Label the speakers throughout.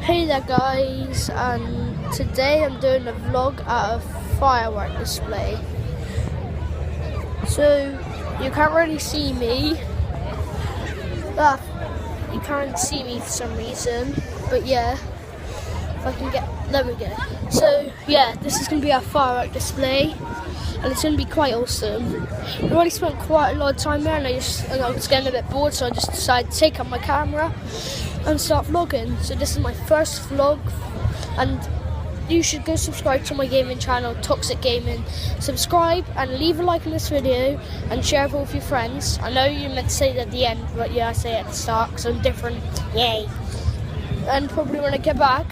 Speaker 1: Hey there guys, and today I'm doing a vlog at a firework display. So you can't really see me. You can't see me for some reason, but yeah, if I can get, there we go. So yeah, this is going to be our firework display, and it's going to be quite awesome. I've already spent quite a lot of time there, and I was getting a bit bored, so I just decided to take up my camera and start vlogging. So this is my first vlog, and you should go subscribe to my gaming channel, Toxic Gaming. Subscribe and leave a like on this video and share it with your friends. I know you meant to say it at the end, but yeah, I say it at the start because I'm different. Yay! And probably when I get back,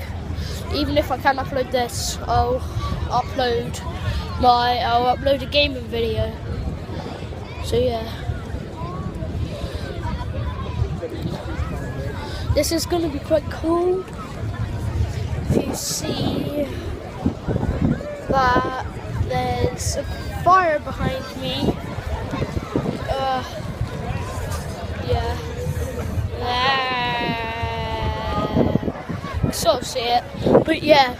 Speaker 1: even if I can't upload this, I'll upload a gaming video. So yeah. This is going to be quite cool. If you see that there's a fire behind me, yeah, sort of see it, but yeah,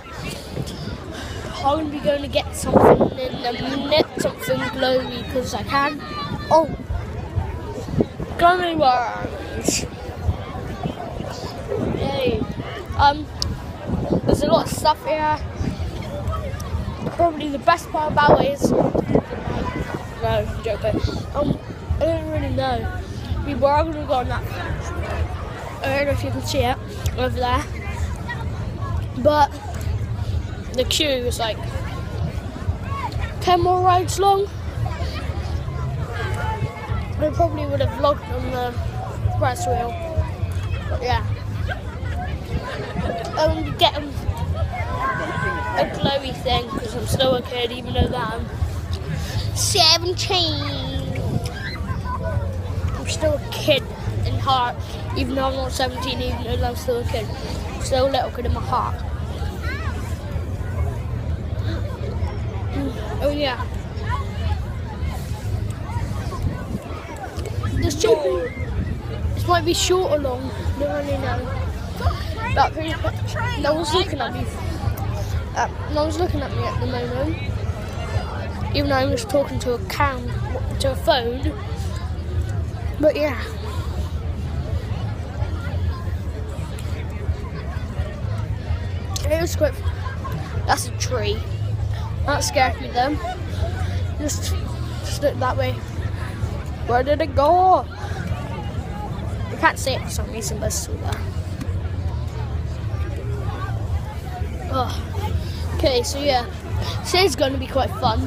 Speaker 1: I'm going to be going to get something in a minute, something glowy, because I can. Oh, gummy worms. Yay. There's a lot of stuff here. Probably the best part about it is, no, I'm joking. I don't really know. We were going to go on that, I don't know if you can see it over there, but the queue is like 10 more rides long. I probably would have vlogged on the press wheel, but yeah. I'm getting a glowy thing because I'm still a kid, even though that I'm 17. I'm still a kid in heart, even though I'm not 17, even though I'm still a kid. I'm still a little kid in my heart. Oh yeah. This might be short or long, I don't really know. No one's looking at me. No one's looking at me at the moment. Even though I'm just talking to a phone. But yeah. It was quite. That's a tree. That scared me then. Just look that way. Where did it go? I can't see it for some reason, but it's still there. Oh. Okay, so yeah, today's going to be quite fun.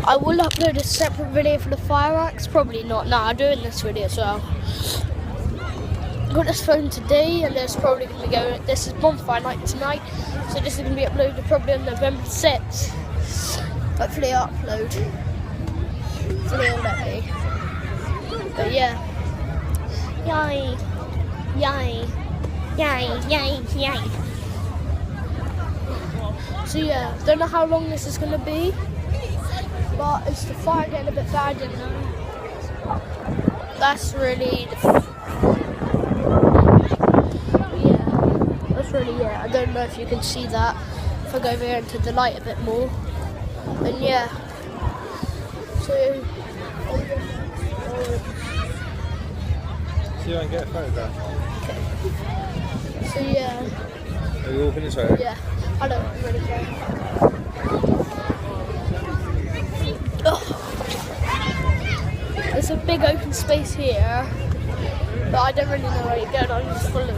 Speaker 1: I will upload a separate video for the fireworks. Probably not. Nah, I'm doing this video as well. I got this phone today, and there's probably going to be going. This is bonfire night tonight, so this is going to be uploaded probably on November 6th. Hopefully, I'll upload. Hopefully, it'll let me. But yeah. Yay! Yay! Yay! Yay! Yay! So yeah, don't know how long this is going to be, but it's the fire getting a bit bad, you know. That's really yeah, I don't know if you can see that. If I go over here into the light a bit more, and yeah. So
Speaker 2: see if I can get a photograph.
Speaker 1: Okay. So yeah.
Speaker 2: Are you walking this way?
Speaker 1: Yeah. I don't really care. Oh. There's a big open space here, but I don't really know where you're going. I'm just following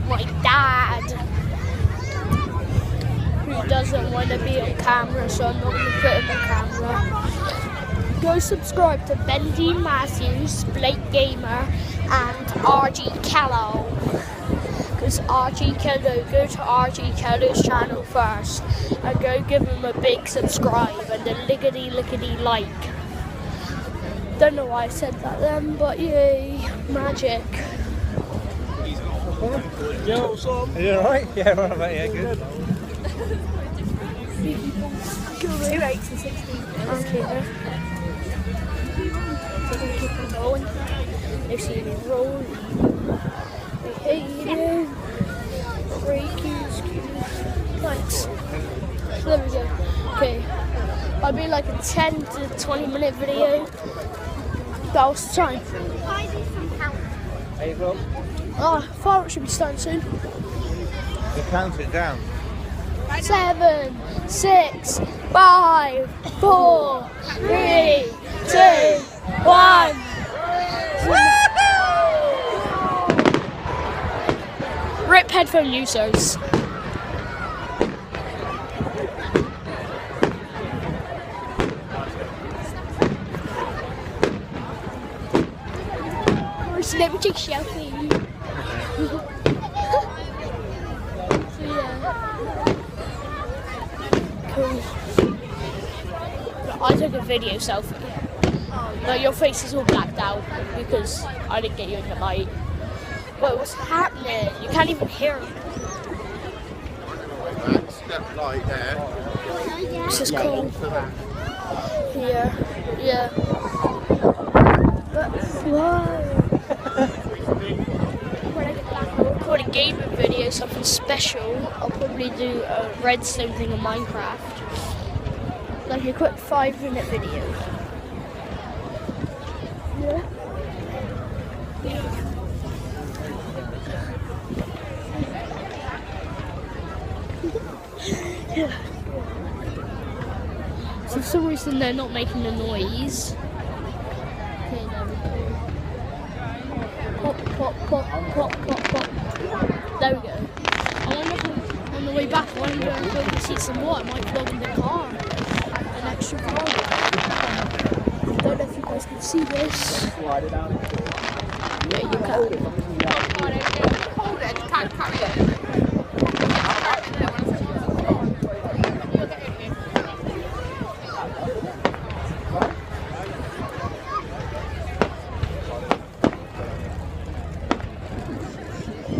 Speaker 1: my dad, who doesn't want to be on camera, so I'm not going to put him on camera. Go subscribe to Bendy Matthews, Blake Gamer, and RG Callow. Because RG Kello, go to RG Kello's channel first and go give him a big subscribe and a lickety like. Don't know why I said that then, but yay, magic.
Speaker 2: Yo, what's up? Are you alright? Yeah, right, mate, yeah, good.
Speaker 1: 2 8 to 16. Okay. So we keep on going. They see me rolling. They hate you. 3, cues. Thanks. So there we go. Okay. I'll be like a 10 to 20 minute video. That was the time.
Speaker 2: There you go.
Speaker 1: Oh, fireworks should be starting soon.
Speaker 2: You count it down.
Speaker 1: 7, 6, 5, 4, 3, 2, 1. Rip headphone users. Let me take a selfie. So yeah. Cool. I took a video selfie. No, your face is all blacked out because I didn't get you in the light. Wait, what's happening? You can't even hear me.
Speaker 3: Step light there.
Speaker 1: This is cool. Yeah. But whoa. When I get back, I'll record a gaming video, something special. I'll probably do a redstone thing in Minecraft. Like a quick 5-minute video. Yeah. Yeah. So for some reason they're not making a noise. Okay, there we go. Pop, pop, pop, pop, pop, pop. There we go. I wonder if on the way back, I wonder if we can see some more. I might vlog in the car. An extra vlog. I don't know if you guys can see this. Yeah, you can.
Speaker 3: Hold it, you can't carry it.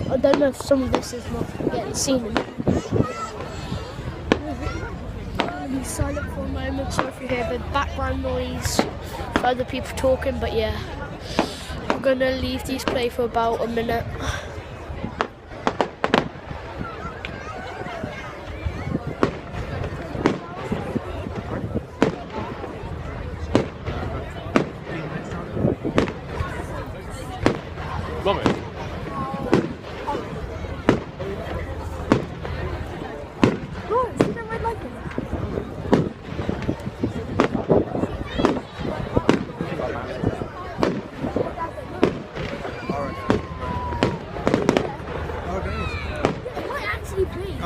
Speaker 1: I don't know if some of this is not getting seen. I'll be silent for a moment, so if you hear a bit of background noise, other people talking, but yeah. I'm gonna leave these play for about a minute.
Speaker 3: Love it.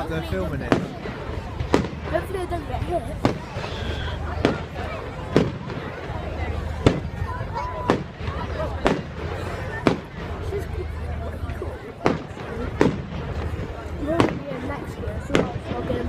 Speaker 2: They're filming it.
Speaker 1: Hopefully I don't get hit. This is cool. We're going to be in next year, so I'll vlog in.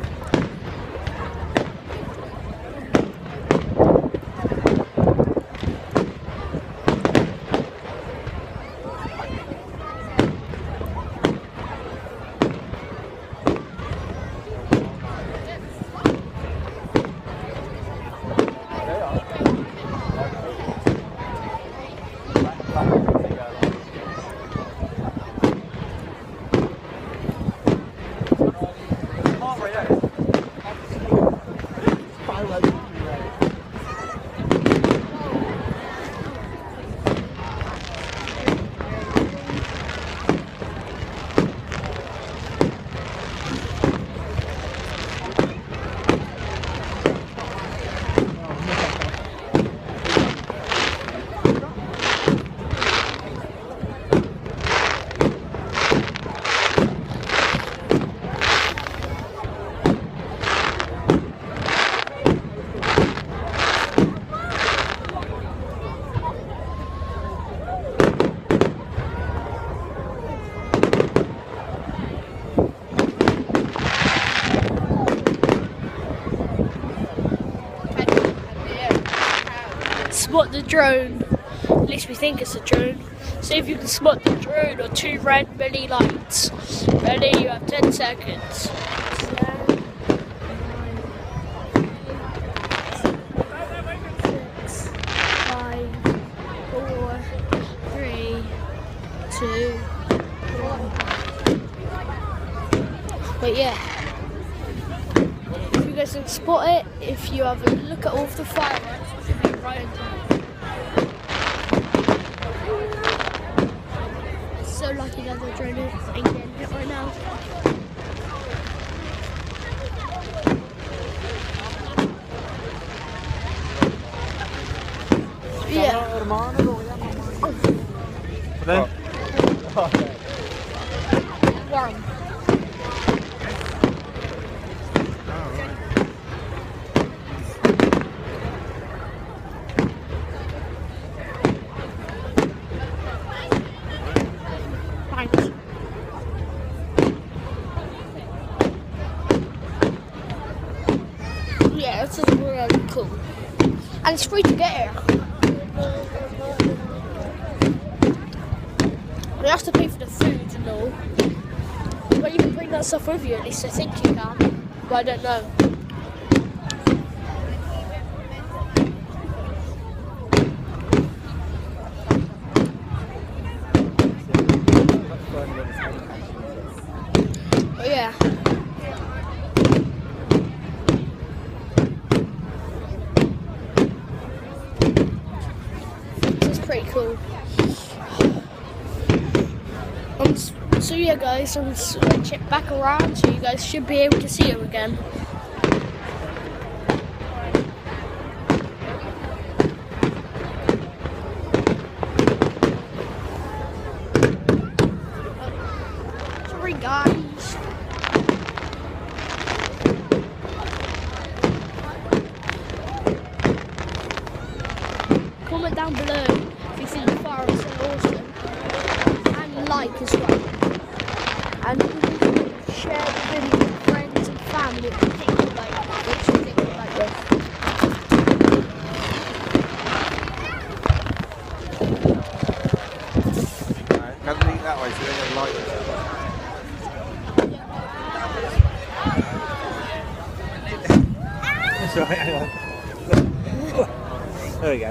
Speaker 1: Spot the drone. At least we think it's a drone. See if you can spot the drone or 2 red mini lights. Ready? You have 10 seconds. 10, 9, 6, 5, 4, 3, 2, 1. But yeah, if you guys can spot it, if you have a look at all of the fireworks, it should be right on top. It's so lucky that the drone ain't getting hit right now. Yeah. Warm. Thanks. Yeah, this is really cool. And it's free to get here. You have to pay for the food and all. But you can bring that stuff with you, at least I think you can. But I don't know. But yeah. This is pretty cool. So yeah guys, I'm switch it back around so you guys should be able to see him again. Sorry guys. Comment down below if you think the fireworks are awesome. And like as well. And share the video with friends and family if you think you like this.
Speaker 2: Come and eat that way so they don't like it. Sorry, hang on. There we go.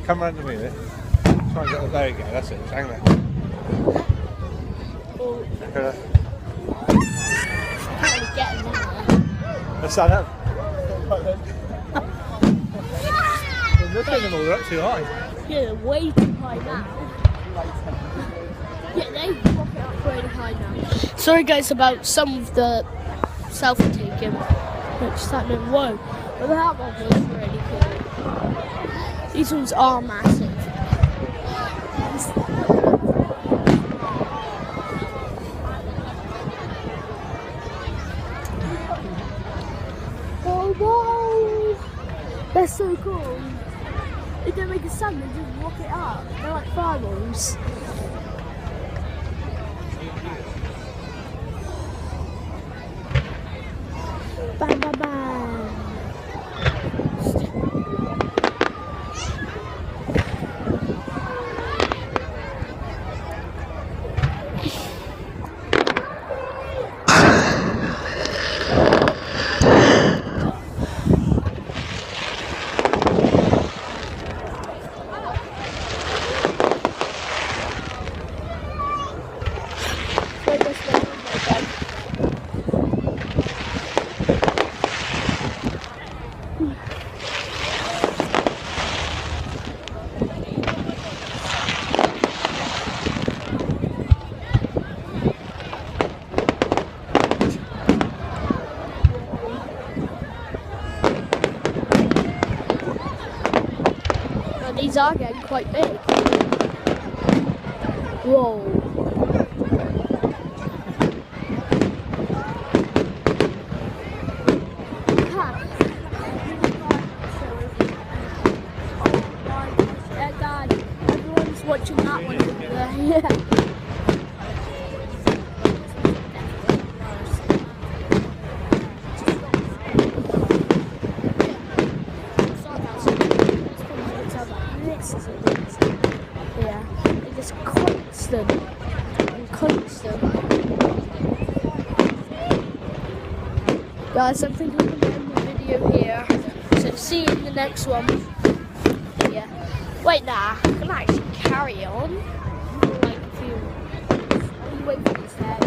Speaker 2: Come round to me there. Try and get the, there we go, that's it. Hang there.
Speaker 1: Can't really get him in there.
Speaker 2: Let's stand up. Look at them all, they're up too high.
Speaker 1: Yeah, they're way too high now. Yeah, they rock it up really high now. Sorry guys about some of the selfie taking. Just happening, whoa. But that one was really cool. These ones are massive. Oh wow! They're so cool. They don't make a sound, they just rock it up. They're like fireballs. Bam bam bam. These are getting quite big. Whoa. Dad, everyone's watching that one over there. Yeah. Yeah, it's just constant and constant. Guys, I think I'm going to end the video here. So see you in the next one. Yeah. Wait, nah, I can actually carry on. Like if you wait for this head. I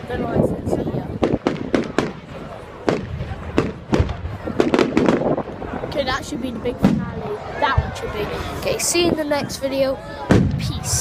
Speaker 1: don't know why I said see ya. Okay, that should be the big finale. That one should be. Okay, see you in the next video. Peace.